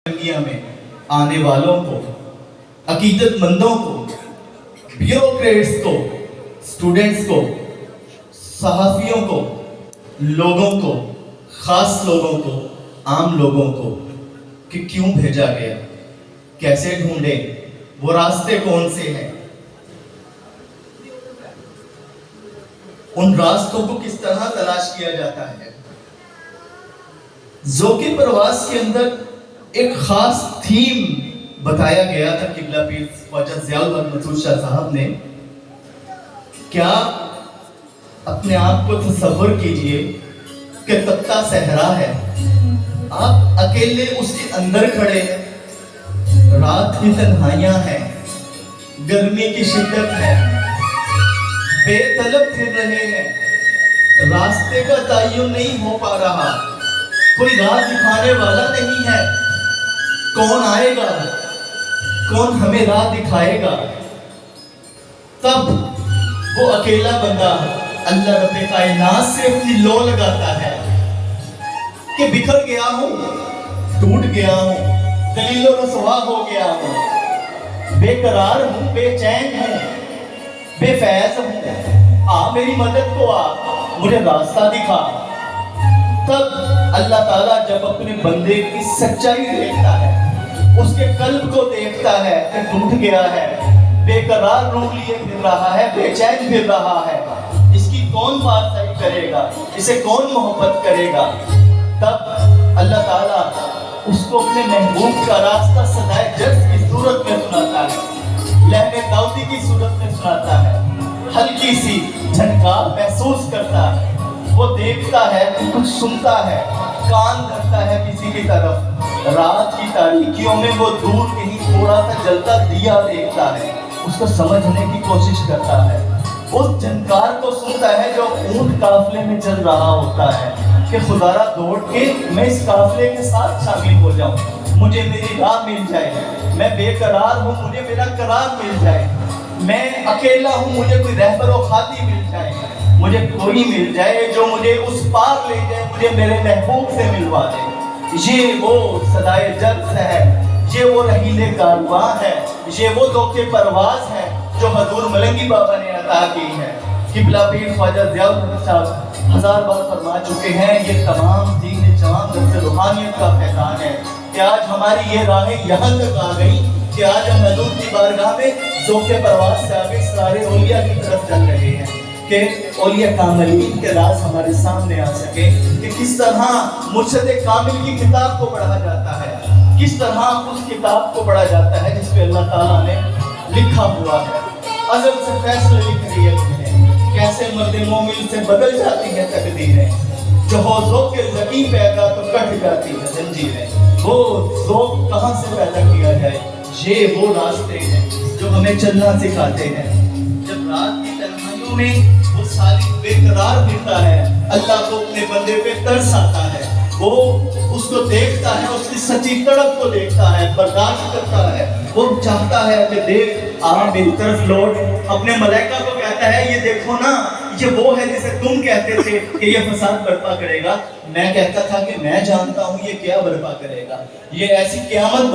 दुनिया में आने वालों को, अकीदतमंदों को, ब्यूरोक्रेट्स को, स्टूडेंट्स को, सहाफियों को, लोगों को, खास लोगों को, आम लोगों को कि क्यों भेजा गया, कैसे ढूंढे, वो रास्ते कौन से हैं, उन रास्तों को किस तरह तलाश किया जाता है। ज़ौक़े परवाज़ के अंदर एक खास थीम बताया गया था किबला पीर ख्वाजा ज़ियाउल हक मंसूर शाह साहब ने। क्या अपने आप को तसव्वुर कीजिए कि तख्ता सहरा है, आप अकेले उसके अंदर खड़े हैं, रात की तन्हाइयां हैं, गर्मी की शिद्दत है, बेतलब फिर रहे हैं, रास्ते का तय्युन नहीं हो पा रहा, कोई राह दिखाने वाला नहीं है, कौन आएगा, कौन हमें राह दिखाएगा। तब वो अकेला बंदा अल्लाह रब्बे कायनात से अपनी लो लगाता है कि बिखर गया हूँ, टूट गया हूँ, दलीलो रसवा हो गया हूँ, बेकरार हूँ, बेचैन हूँ, बेफैज हूँ, आ मेरी मदद को आ, मुझे रास्ता दिखा। तब अल्लाह ताला जब अपने बंदे की सच्चाई देखता है, उसके कल्ब को देखता है कि टूट गया है, बेकरार रूह लिए फिर रहा है, बेचैन फिर रहा है, इसकी कौन बात सही करेगा, इसे कौन मोहब्बत करेगा। तब अल्लाह ताला उसको अपने महबूब का रास्ता सदाए जर्स की सूरत में सुनाता है, लहने दाऊदी की सूरत में सुनाता है, हल्की सी झनकार महसूस करता है, वो देखता है, कुछ सुनता है, कान धरता है किसी की तरफ, रात की तारीकियों में वो दूर कहीं थोड़ा सा जलता दिया देखता है, उसको समझने की कोशिश करता है, उस झनकार को सुनता है जो ऊंट काफले में चल रहा होता है कि खुदारा दौड़ के मैं इस काफले के साथ शामिल हो जाऊं, मुझे मेरी राह मिल जाए, मैं बेकरार हूँ, मुझे मेरा करार मिल जाए, मैं अकेला हूँ, मुझे कोई रहबर व खाती मिल जाए, मुझे कोई मिल जाए जो मुझे उस पार ले जाए, मुझे मेरे महबूब से मिलवा दे। ये वो सदाए जर्स है, ये वो रहीले कारवां है, ये वो ज़ौक़े परवाज़ है जो हजूर मलंगी बाबा ने अता की है। किबला पीर ख्वाजा ज़ियाउल हक साहब 1000 बार फरमा चुके हैं, ये तमाम दीन जवान दर्स रूहानियत का फैज़ान है कि आज हमारी ये राहें यहाँ तक आ गई कि आज हम हजूर की बारगाह में ज़ौक़े परवाज़ से आगे सारे औलिया की तरफ चल रहे हैं कि औलिया कामिलीन के राज हमारे सामने आ सके कि किस तरह मुर्शद कामिल की किताब को पढ़ा जाता है, किस तरह उस किताब को पढ़ा जाता है जिस पे अल्लाह ताला ने लिखा हुआ है, अज़ल से फैसले लिख दिए हैं, कैसे मर्द मोमिन से बदल जाती है तकदीरें, जो हौज़ों के ज़की पैदा तो कट जाती है जंजीरें, वो ज़ौक़ कहाँ से पैदा किया जाए, ये वो रास्ते हैं जो हमें चलना सिखाते हैं। जब रात की तन्हाइयों में वो सालिक बेकरार फिरता है, अल्लाह को अपने बंदे पे तरस आता है, वो उसको देखता है, उसकी सच्ची तड़प को देखता है, बर्दाश्त करता है, वो चाहता है कि देख आ मेरी तरफ लौट, अपने मलाइका को कहता है ये देखो ना, ये वो है जिसे तुम कहते थे कि ये फसाद बर्पा करेगा, मैं कहता था कि मैं जानता हूँ ये क्या बर्पा करेगा, ये ऐसी क़यामत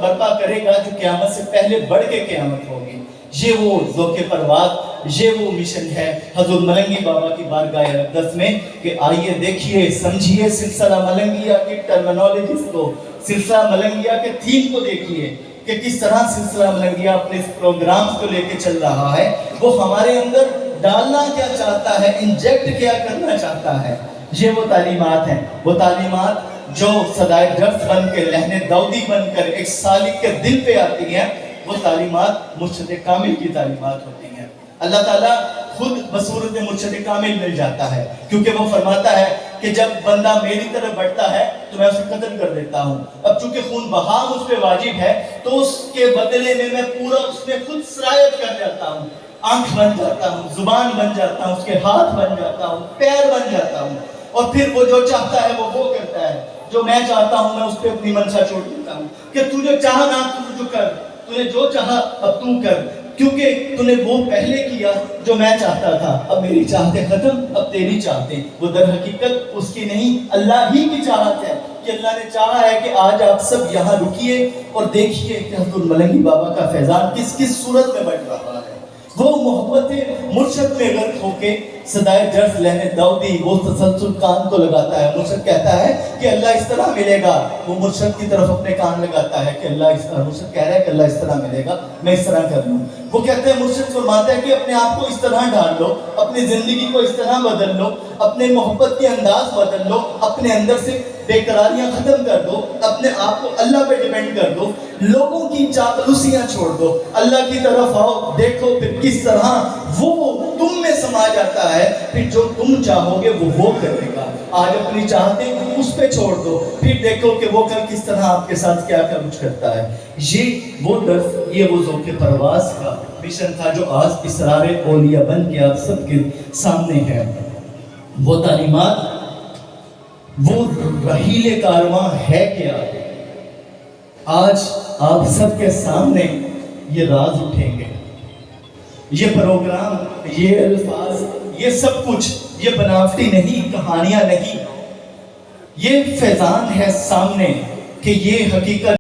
बर्पा करेगा जो क़यामत से पहले बढ़ के क़यामत होगी। ये वो ज़ौक़े परवाज़, ये वो मिशन है हज़ूर मलंगी बाबा की बारगाह अक़दस में कि आइए देखिए, समझिए सिलसिला मलंगिया की टर्मिनोलॉजीज़ को, सिलसिला मलंगिया के थीम को देखिए कि किस तरह सिलसिला मलंगिया अपने प्रोग्राम्स को लेके चल रहा है, वो हमारे अंदर डालना क्या चाहता है, इंजेक्ट क्या करना चाहता है। ये वो तालीमात हैं, वो तालीमात जो सदाए दर्स बन के, लहने दाऊदी बनकर एक सालिक के दिल पे आती हैं, वो तालीमात मुर्शिद कामिल की तालीमात होती हैं। अल्लाह ताला खुद बसूरत मुर्शिद कामिल मिल जाता है, क्योंकि वो फरमाता है कि जब बंदा मेरी तरफ बढ़ता है तो मैं उसे कत्ल कर देता हूँ। अब चूंकि खून बहा मुझ पे वाजिब है तो उसके बदले में मैं पूरा उसमें खुद सरायत कर जाता हूँ, आंख बन जाता हूँ, जुबान बन जाता हूँ, उसके हाथ बन जाता हूँ, पैर बन जाता हूँ, और फिर वो जो चाहता है वो करता है, जो मैं चाहता हूँ मैं उस पर अपनी मंशा छोड़ देता हूँ कि तुझे चाहा ना तू कर, तूने जो चाहा अब तू कर, क्योंकि तूने वो पहले किया जो मैं चाहता था, अब मेरी चाहते खत्म, अब तेरी चाहते। वो दर हकीकत उसकी नहीं, अल्लाह ही की चाहत है। کہ اللہ نے چاہا ہے کہ آج آپ سب یہاں رکیے اور دیکھیے کہ حضرت الملنگی بابا کا فیضان کس کس صورت میں بڑھ رہا ہے۔ وہ محبت مرشد میں غرق ہو کے صدائے جرس لہنے داؤدی وہ تسلسل کان کو لگاتا ہے۔ مرشد کہتا ہے کہ اللہ اس طرح ملے گا، وہ مرشد کی طرف اپنے کان لگاتا ہے کہ مرشد کہہ رہا ہے کہ اللہ اس طرح ملے گا، میں اس طرح کر لوں۔ وہ کہتے ہیں، مرشد فرماتا ہے کہ اپنے آپ کو اس طرح ڈال لو، اپنی زندگی کو اس طرح بدل لو، اپنے محبت کے انداز بدل لو، اپنے اندر سے بے قراریاں ختم کر دو، اپنے آپ کو اللہ پہ ڈیپینڈ کر دو، لوگوں کی چاپلوسیاں چھوڑ دو، اللہ کی طرف آؤ، دیکھو پھر کس طرح وہ تم میں سما جاتا ہے، پھر جو تم چاہو گے وہ کرے گا۔ آج اپنی چاہتے اس پہ چھوڑ دو، پھر دیکھو کہ وہ کل کس طرح آپ کے ساتھ کیا کچھ کرتا ہے۔ یہ وہ درس، یہ وہ ذوق پرواز کا مشن تھا جو آج اسرار اولیاء بن کے آپ سب کے سامنے ہے۔ وہ تعلیمات، وہ رحیل کارواں ہے کیا؟ آج آپ سب کے سامنے یہ راز اٹھیں گے، یہ پروگرام، یہ الفاظ، یہ سب کچھ، یہ بناوٹی نہیں، کہانیاں نہیں، یہ فیضان ہے سامنے کہ یہ حقیقت